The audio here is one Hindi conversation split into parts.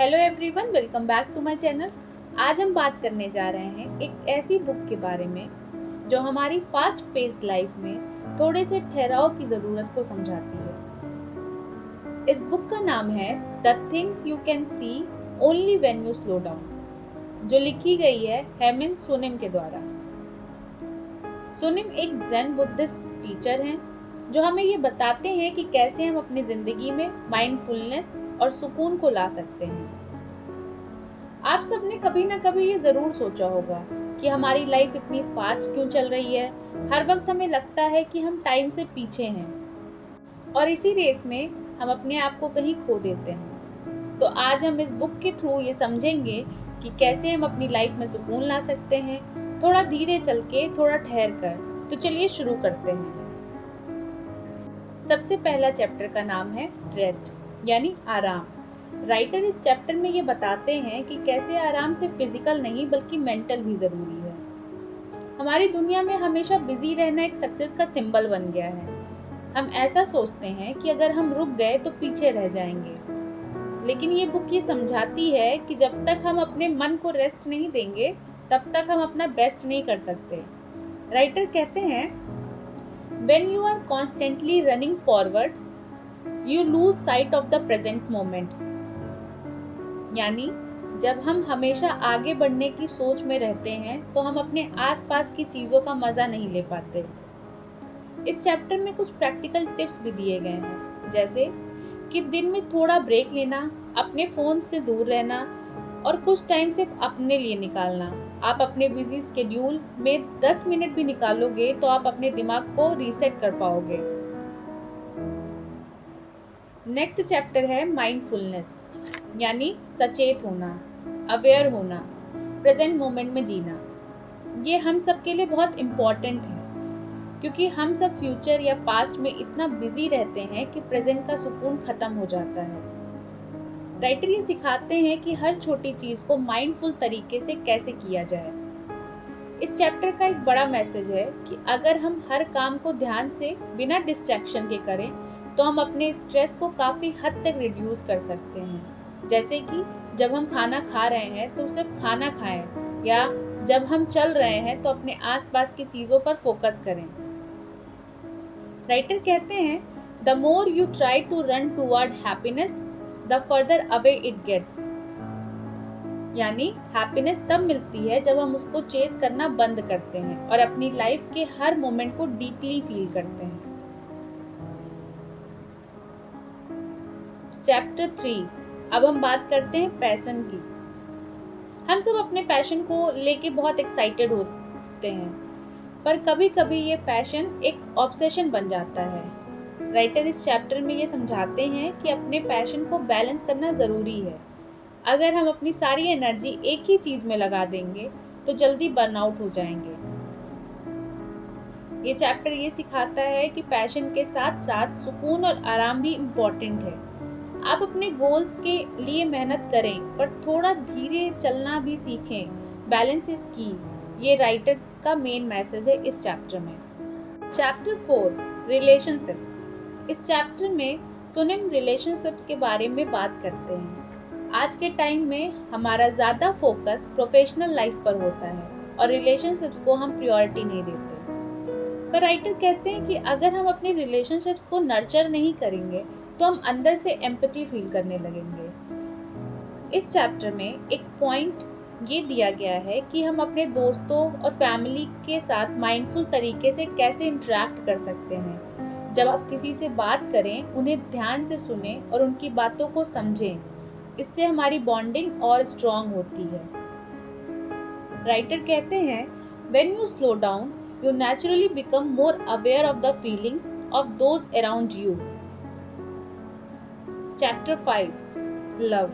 Hello everyone, welcome back to my channel. आज हम बात करने जा रहे हैं एक ऐसी बुक के बारे में जो हमारी फास्ट पेस्ड लाइफ में थोड़े से ठहराव की ज़रूरत को समझाती है। इस बुक का नाम है the things you can see only when you slow down, जो लिखी गई है हेमिन सुनिम के द्वारा। सुनिम एक ज़ेन बुद्धिस्ट टीचर हैं जो हमें ये बताते हैं कि कैसे हम अपनी ज़िंदगी में माइंडफुलनेस और सुकून को ला सकते हैं। आप सबने कभी ना कभी ये ज़रूर सोचा होगा कि हमारी लाइफ इतनी फास्ट क्यों चल रही है। हर वक्त हमें लगता है कि हम टाइम से पीछे हैं और इसी रेस में हम अपने आप को कहीं खो देते हैं। तो आज हम इस बुक के थ्रू ये समझेंगे कि कैसे हम अपनी लाइफ में सुकून ला सकते हैं, थोड़ा धीरे चल के, थोड़ा ठहर कर। तो चलिए शुरू करते हैं। सबसे पहला चैप्टर का नाम है रेस्ट यानी आराम। राइटर इस चैप्टर में ये बताते हैं कि कैसे आराम सिर्फ फिजिकल नहीं बल्कि मेंटल भी ज़रूरी है। हमारी दुनिया में हमेशा बिजी रहना एक सक्सेस का सिंबल बन गया है। हम ऐसा सोचते हैं कि अगर हम रुक गए तो पीछे रह जाएंगे, लेकिन ये बुक ये समझाती है कि जब तक हम अपने मन को रेस्ट नहीं देंगे तब तक हम अपना बेस्ट नहीं कर सकते। राइटर कहते हैं, When you are constantly running forward, you lose sight of the present moment. यानी जब हम हमेशा आगे बढ़ने की सोच में रहते हैं तो हम अपने आसपास की चीज़ों का मज़ा नहीं ले पाते। इस चैप्टर में कुछ प्रैक्टिकल टिप्स भी दिए गए हैं, जैसे कि दिन में थोड़ा ब्रेक लेना, अपने फ़ोन से दूर रहना और कुछ टाइम सिर्फ अपने लिए निकालना। आप अपने बिजी स्केड्यूल में 10 मिनट भी निकालोगे तो आप अपने दिमाग को रीसेट कर पाओगे। नेक्स्ट चैप्टर है माइंडफुलनेस यानी सचेत होना, अवेयर होना, प्रेजेंट मोमेंट में जीना। ये हम सब के लिए बहुत इम्पॉर्टेंट है क्योंकि हम सब फ्यूचर या पास्ट में इतना बिजी रहते हैं कि प्रेजेंट का सुकून ख़त्म हो जाता है। राइटर ये सिखाते हैं कि हर छोटी चीज़ को माइंडफुल तरीके से कैसे किया जाए। इस चैप्टर का एक बड़ा मैसेज है कि अगर हम हर काम को ध्यान से बिना डिस्ट्रैक्शन के करें तो हम अपने स्ट्रेस को काफ़ी हद तक रिड्यूस कर सकते हैं। जैसे कि जब हम खाना खा रहे हैं तो सिर्फ खाना खाएं, या जब हम चल रहे हैं तो अपने आसपास की चीज़ों पर फोकस करें। राइटर कहते हैं, the more you try to run toward happiness the further away it gets. यानी हैप्पीनेस तब मिलती है जब हम उसको चेस करना बंद करते हैं और अपनी लाइफ के हर मोमेंट को डीपली फील करते हैं। चैप्टर 3, अब हम बात करते हैं पैशन की। हम सब अपने पैशन को लेके बहुत एक्साइटेड होते हैं, पर कभी कभी ये पैशन एक ऑब्सेशन बन जाता है। राइटर इस चैप्टर में ये समझाते हैं कि अपने पैशन को बैलेंस करना ज़रूरी है। अगर हम अपनी सारी एनर्जी एक ही चीज़ में लगा देंगे तो जल्दी बर्नआउट हो जाएंगे। ये चैप्टर ये सिखाता है कि पैशन के साथ साथ सुकून और आराम भी इम्पॉर्टेंट है। आप अपने गोल्स के लिए मेहनत करें पर थोड़ा धीरे चलना भी सीखें। बैलेंस इज की, ये राइटर का मेन मैसेज है इस चैप्टर में। Chapter 4, relationships. इस चैप्टर में सुनिम रिलेशनशिप्स के बारे में बात करते हैं। आज के टाइम में हमारा ज़्यादा फोकस प्रोफेशनल लाइफ पर होता है और रिलेशनशिप्स को हम प्रायोरिटी नहीं देते। पर राइटर कहते हैं कि अगर हम अपने रिलेशनशिप्स को नर्चर नहीं करेंगे तो हम अंदर से एम्पैथी फील करने लगेंगे। इस चैप्टर में एक पॉइंट ये दिया गया है कि हम अपने दोस्तों और फैमिली के साथ माइंडफुल तरीके से कैसे इंटरेक्ट कर सकते हैं। जब आप किसी से बात करें, उन्हें ध्यान से सुने और उनकी बातों को समझें। इससे हमारी बॉन्डिंग और स्ट्रॉन्ग होती है। राइटर कहते हैं, when you slow down you naturally become more aware of the feelings of those around you. Chapter 5, love.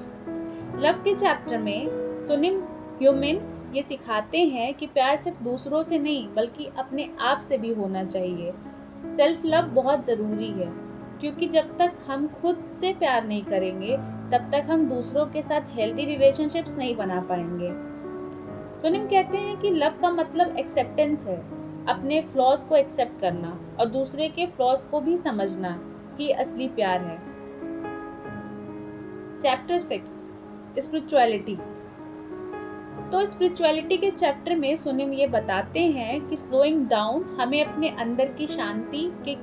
Love के चैप्टर में सुनिम ह्यूमिन ये सिखाते हैं कि प्यार सिर्फ दूसरों से नहीं बल्कि अपने आप से भी होना चाहिए। सेल्फ लव बहुत ज़रूरी है क्योंकि जब तक हम खुद से प्यार नहीं करेंगे तब तक हम दूसरों के साथ हेल्दी रिलेशनशिप्स नहीं बना पाएंगे। सुनिम कहते हैं कि लव का मतलब एक्सेप्टेंस है, अपने फ्लॉज को एक्सेप्ट करना और दूसरे के फ्लॉज को भी समझना ही असली प्यार है। Chapter 6, spirituality. तो स्पिरिचुअलिटी के चैप्टर में सुनिम ये बताते हैं कि स्लोइंग डाउन हमें अपने अंदर की शांति के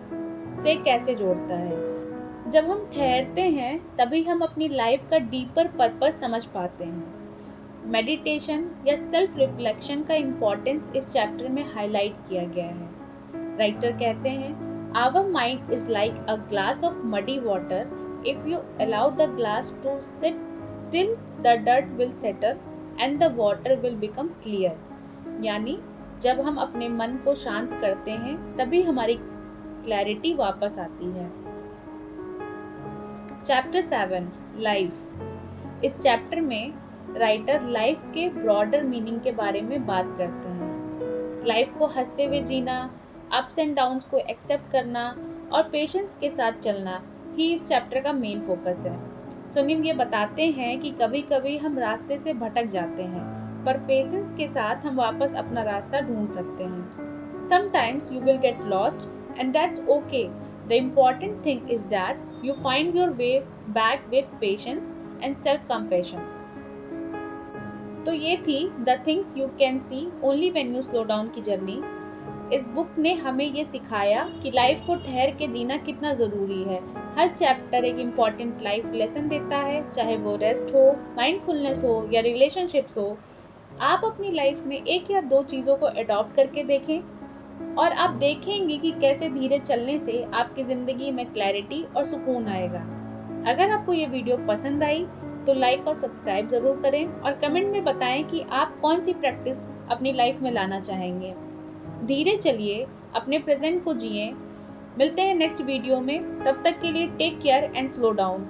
से कैसे जोड़ता है। जब हम ठहरते हैं तभी हम अपनी लाइफ का डीपर पर्पस समझ पाते हैं। मेडिटेशन या सेल्फ रिफ्लेक्शन का इम्पोर्टेंस इस चैप्टर में हाईलाइट किया गया है। राइटर कहते हैं, our mind is like a glass of muddy water, if you allow the glass to sit still the dirt will settle and the water will become clear. यानी जब हम अपने मन को शांत करते हैं तभी हमारी क्लैरिटी वापस आती है। Chapter 7 life. इस चैप्टर में राइटर लाइफ के ब्रॉडर मीनिंग के बारे में बात करते हैं। लाइफ को हंसते हुए जीना, अप्स एंड डाउन्स को एक्सेप्ट करना और पेशेंस के साथ चलना ही इस चैप्टर का मेन फोकस है। सुनिम ये बताते हैं कि कभी कभी हम रास्ते से भटक जाते हैं, पर पेशेंस के साथ हम वापस अपना रास्ता ढूंढ सकते हैं। Sometimes you will get lost and that's okay. The important thing is that you find your way back with patience and self-compassion. तो ये थी The Things You Can See Only When You Slow Down की जर्नी। इस बुक ने हमें ये सिखाया कि लाइफ को ठहर के जीना कितना ज़रूरी है। हर चैप्टर एक इम्पॉर्टेंट लाइफ लेसन देता है, चाहे वो रेस्ट हो, माइंडफुलनेस हो या रिलेशनशिप्स हो। आप अपनी लाइफ में एक या दो चीज़ों को अडॉप्ट करके देखें और आप देखेंगे कि कैसे धीरे चलने से आपकी ज़िंदगी में क्लैरिटी और सुकून आएगा। अगर आपको ये वीडियो पसंद आई तो लाइक और सब्सक्राइब ज़रूर करें और कमेंट में बताएं कि आप कौन सी प्रैक्टिस अपनी लाइफ में लाना चाहेंगे। धीरे चलिए, अपने प्रेजेंट को जिएं। मिलते हैं नेक्स्ट वीडियो में, तब तक के लिए take care and slow down.